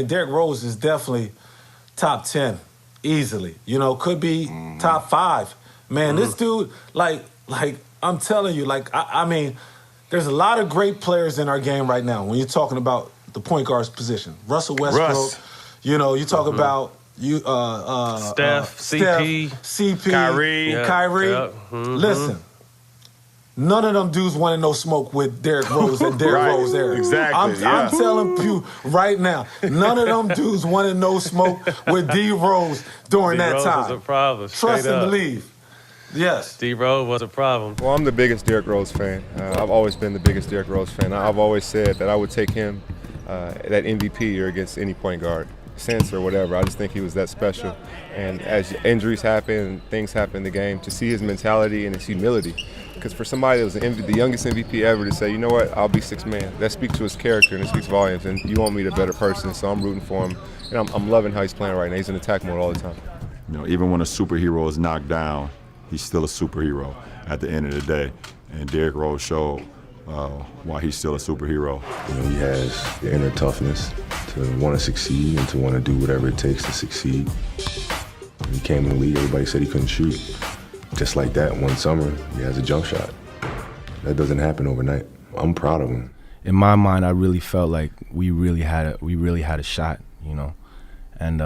Derrick Rose is definitely top 10, easily. You know, could be top 5. Man, this dude, like I'm telling you, I mean, there's a lot of great players in our game right now. When you're talking about the point guard's position, Russell Westbrook, you know, you talk about Steph, CP, Kyrie. Yep. Listen. None of them dudes wanted no smoke with Derrick Rose and Derrick Rose era. Exactly. I'm telling you right now, none of them dudes wanted no smoke with D Rose during that time. D Rose was a problem. Trust and believe. Yes. D Rose was a problem. Well, I'm the biggest Derrick Rose fan. I've always been the biggest Derrick Rose fan. I've always said that I would take him that MVP year against any point guard, since or whatever. I just think he was that special. And as injuries happen and things happen in the game, to see his mentality and his humility. Because for somebody that was the youngest MVP ever to say, you know what, I'll be sixth man, that speaks to his character and it speaks volumes. And you want me to be a better person, so I'm rooting for him. And I'm loving how he's playing right now. He's in attack mode all the time. You know, even when a superhero is knocked down, he's still a superhero at the end of the day. And Derrick Rose showed why he's still a superhero. You know, he has the inner toughness to want to succeed and to want to do whatever it takes to succeed. When he came in the league, everybody said he couldn't shoot. Just like that, one summer, he has a jump shot. That doesn't happen overnight. I'm proud of him. In my mind, I really felt like we really had a shot, you know, and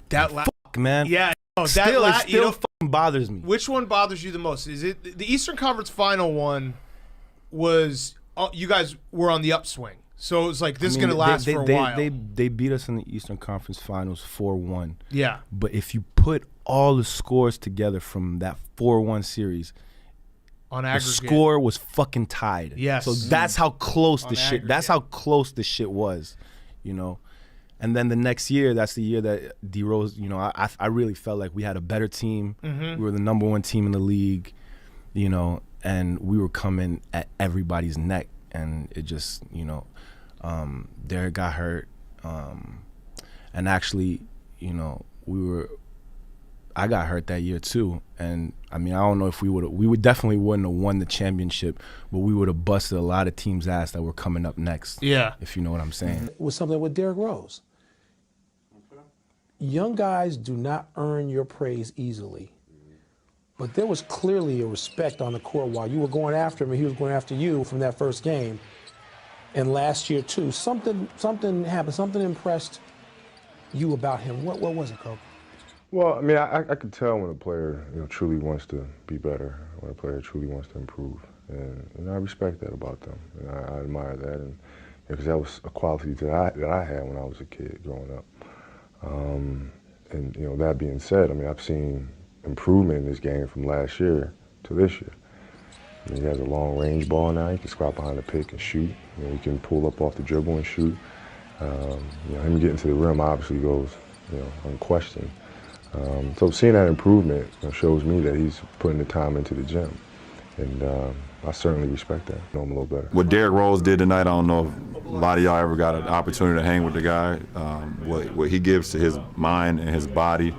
fuck, man. Yeah, no, it still fucking bothers me. Which one bothers you the most? Is it the Eastern Conference Final one? Was you guys were on the upswing, so it was like this is gonna last for a while. They beat us in the Eastern Conference Finals 4-1. Yeah, but if you put all the scores together from that 4-1 series, on aggregate, the score was fucking tied. Yes. So that's how close the shit. Aggregate. That's how close the shit was, you know. And then the next year, that's the year that D Rose, you know, I really felt like we had a better team. We were the #1 team in the league, you know, and we were coming at everybody's neck, and it just, you know, Derrick got hurt, and actually, you know, I got hurt that year too, and I mean, I don't know if we definitely wouldn't have won the championship, but we would have busted a lot of teams' ass that were coming up next. Yeah, if you know what I'm saying. Was something with Derrick Rose. Young guys do not earn your praise easily, but there was clearly a respect on the court while you were going after him and he was going after you from that first game, and last year too. Something happened. Something impressed you about him. What was it, Coach? Well, I mean, I could tell when a player, you know, truly wants to be better, when a player truly wants to improve, and I respect that about them, and I admire that, and because that was a quality that I had when I was a kid growing up. And you know, that being said, I mean, I've seen improvement in this game from last year to this year. I mean, he has a long-range ball now. He can squat behind the pick and shoot. You know, he can pull up off the dribble and shoot. You know, him getting to the rim obviously goes, you know, unquestioned. So seeing that improvement, you know, shows me that he's putting the time into the gym, and I certainly respect that. I know him a little better. What Derrick Rose did tonight, I don't know if a lot of y'all ever got an opportunity to hang with the guy. What he gives to his mind and his body,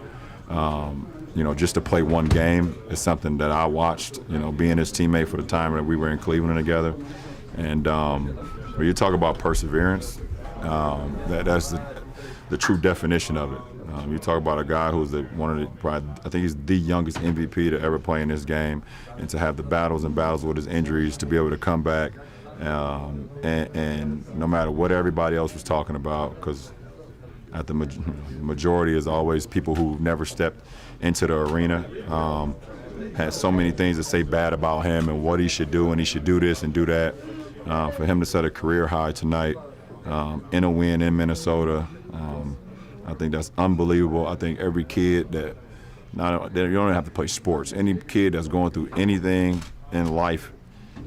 you know, just to play one game is something that I watched, you know, being his teammate for the time that we were in Cleveland together. And when you talk about perseverance, that's the true definition of it. You talk about a guy who's I think he's the youngest MVP to ever play in this game, and to have the battles with his injuries, to be able to come back, and no matter what everybody else was talking about, because at the majority is always people who never stepped into the arena, had so many things to say bad about him and what he should do, and he should do this and do that. For him to set a career high tonight in a win in Minnesota, I think that's unbelievable. I think every kid you don't have to play sports. Any kid that's going through anything in life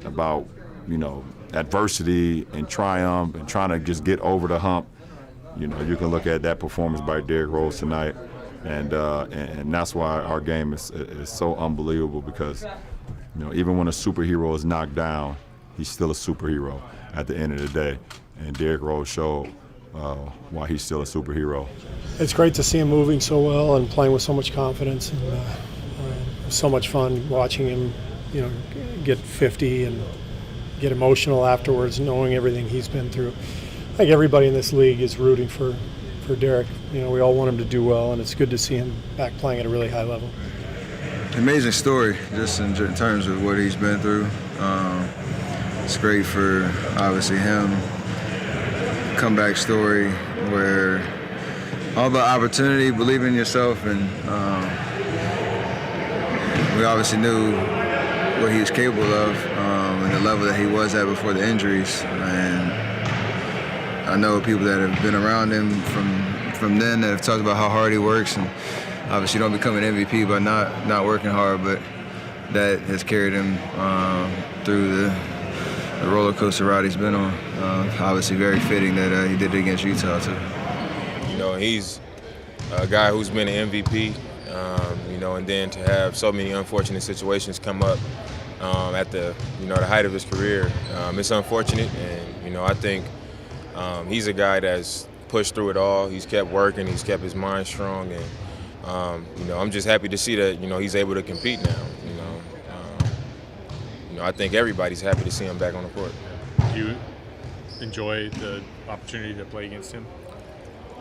about, you know, adversity and triumph and trying to just get over the hump, you know, you can look at that performance by Derrick Rose tonight, and that's why our game is so unbelievable, because, you know, even when a superhero is knocked down, he's still a superhero at the end of the day, and Derrick Rose showed why he's still a superhero. It's great to see him moving so well and playing with so much confidence, and it was so much fun watching him, you know, get 50 and get emotional afterwards, knowing everything he's been through. I think everybody in this league is rooting for Derrick. You know, we all want him to do well, and it's good to see him back playing at a really high level. Amazing story, just in terms of what he's been through. It's great for, obviously, him. Comeback story where all about opportunity, believing in yourself, and we obviously knew what he was capable of and the level that he was at before the injuries. And I know people that have been around him from then that have talked about how hard he works, and obviously you don't become an MVP by not working hard, but that has carried him through the roller coaster ride he's been on. Obviously very fitting that he did it against Utah too. You know, he's a guy who's been an MVP, you know, and then to have so many unfortunate situations come up at the height of his career, it's unfortunate, and, you know, I think he's a guy that's pushed through it all. He's kept working, he's kept his mind strong, and, you know, I'm just happy to see that, you know, he's able to compete now, you know. I think everybody's happy to see him back on the court. Do you enjoy the opportunity to play against him?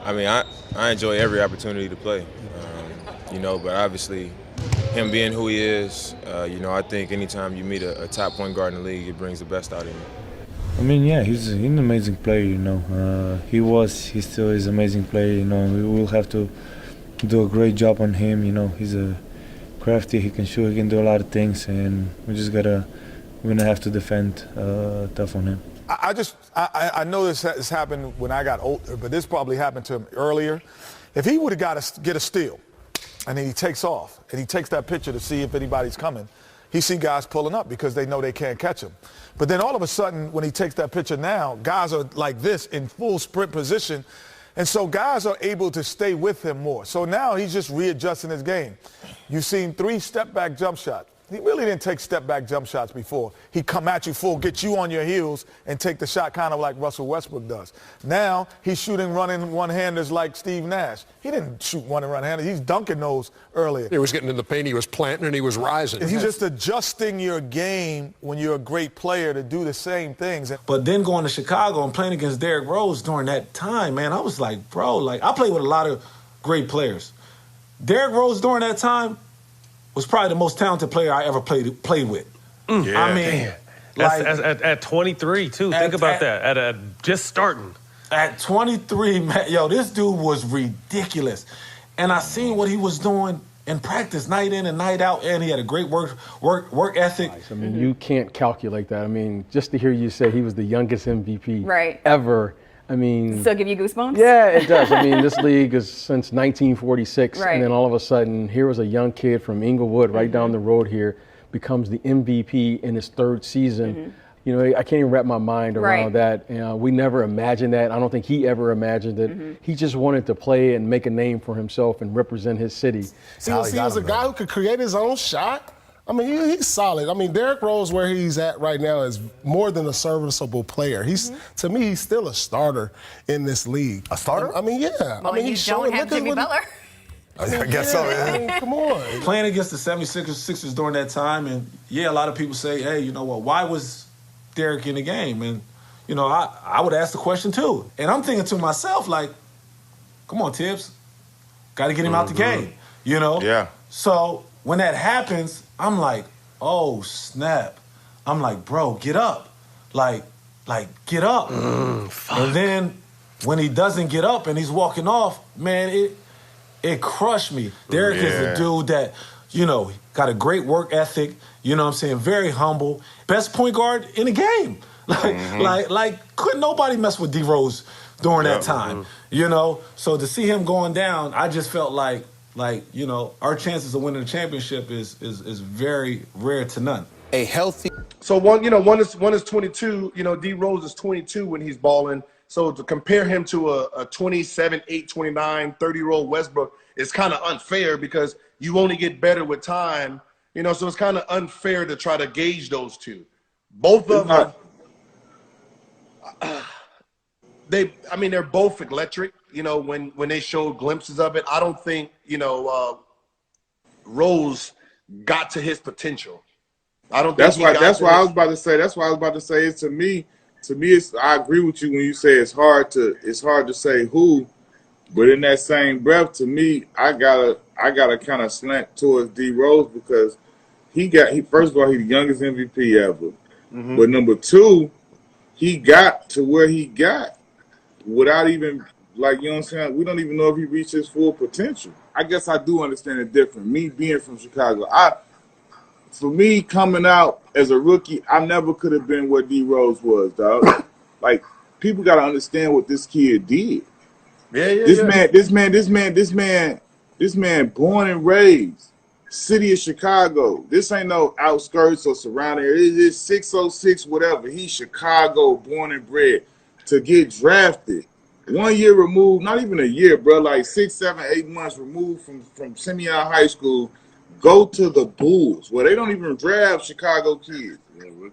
I mean, I enjoy every opportunity to play, you know, but obviously him being who he is, you know, I think anytime you meet a top point guard in the league, it brings the best out of him. I mean, yeah, he's an amazing player, you know. He still is an amazing player, you know. We will have to do a great job on him, you know. He's a crafty, he can shoot, he can do a lot of things, and we're gonna have to defend tough on him. I know this has happened when I got older, but this probably happened to him earlier. If he would have get a steal, and then he takes off, and he takes that picture to see if anybody's coming, he see guys pulling up because they know they can't catch him. But then all of a sudden, when he takes that picture now, guys are like this in full sprint position, and so guys are able to stay with him more. So now he's just readjusting his game. You've seen 3 step-back jump shots. He really didn't take step-back jump shots before. He'd come at you full, get you on your heels, and take the shot kind of like Russell Westbrook does. Now he's shooting running one-handers like Steve Nash. He didn't shoot one-handers. He's dunking those earlier. He was getting in the paint, he was planting, and he was rising. He's just adjusting your game when you're a great player to do the same things. But then going to Chicago and playing against Derrick Rose during that time, man, I was like, bro, like I played with a lot of great players. Derrick Rose during that time was probably the most talented player I ever played with. Yeah. I mean, like at 23 too. Think about that. At just starting. At 23, man, yo, this dude was ridiculous. And I seen what he was doing in practice, night in and night out, and he had a great work ethic. I mean, you can't calculate that. I mean, just to hear you say he was the youngest MVP right. ever. I mean, still give you goosebumps? Yeah, it does. I mean, this league is since 1946, right. and then all of a sudden, here was a young kid from Inglewood, right down the road here, becomes the MVP in his 3rd season. You know, I can't even wrap my mind around that. We never imagined that. I don't think he ever imagined it. He just wanted to play and make a name for himself and represent his city. He was a guy who could create his own shot. I mean, he's solid. I mean, Derrick Rose, where he's at right now, is more than a serviceable player. To me, he's still a starter in this league. A starter? I mean, yeah. Well, I mean, you don't have Jimmy Butler. I guess so, yeah. I mean, come on. Playing against the 76ers during that time, and yeah, a lot of people say, hey, you know what, why was Derrick in the game? And, you know, I would ask the question too. And I'm thinking to myself, like, come on, Tibbs, got to get him out the game, you know? Yeah. So when that happens, I'm like, oh, snap. I'm like, bro, get up. Like get up. And then when he doesn't get up and he's walking off, man, it crushed me. Derrick is a dude that, you know, got a great work ethic, you know what I'm saying, very humble, best point guard in the game. Like couldn't nobody mess with D Rose during that time, you know? So to see him going down, I just felt like, you know, our chances of winning the championship is very rare to none. A healthy. So one is 22. You know, D Rose is 22 when he's balling. So to compare him to a 27, 8, 29, 30-year-old Westbrook is kind of unfair because you only get better with time. You know, so it's kind of unfair to try to gauge those two. Both of them, they're both electric. You know, when they showed glimpses of it, I don't think, you know, Rose got to his potential. I don't think that's why I was about to say. That's why I was about to say. To me, to me, I agree with you when you say it's hard to say who, but in that same breath, to me, I gotta kind of slant towards D Rose because first of all, he's the youngest MVP ever, but number two, he got to where he got without even, like, you know what I'm saying? We don't even know if he reached his full potential. I guess I do understand it different. Me being from Chicago, for me coming out as a rookie, I never could have been what D Rose was, dog. Like, people got to understand what this kid did. This man, born and raised, city of Chicago. This ain't no outskirts or surrounding area. It's 606, whatever. He's Chicago, born and bred. To get drafted, 1 year removed, not even a year, bro, like 6, 7, 8 months removed from Simeon High School, go to the Bulls, where they don't even draft Chicago kids.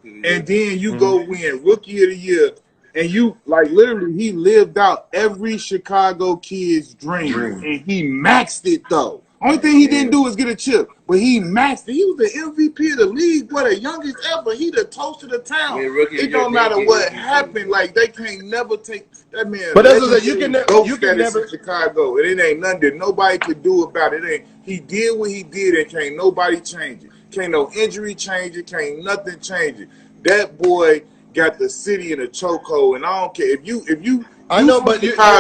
And then you go win Rookie of the Year. And you, like, literally, he lived out every Chicago kid's dream. And he maxed it, though. Only thing he didn't do was get a chip. But he maxed it. He was the MVP of the league, boy, the youngest ever. He the toast of the town. It don't matter what happened. Like, they can't never take that man. But that's what you can never Chicago. And it ain't nothing that nobody could do about it. He did what he did, and can't nobody change it. Can't no injury change it. Can't nothing change it. That boy got the city in a chokehold, and I don't care if you. I know, but Chicago,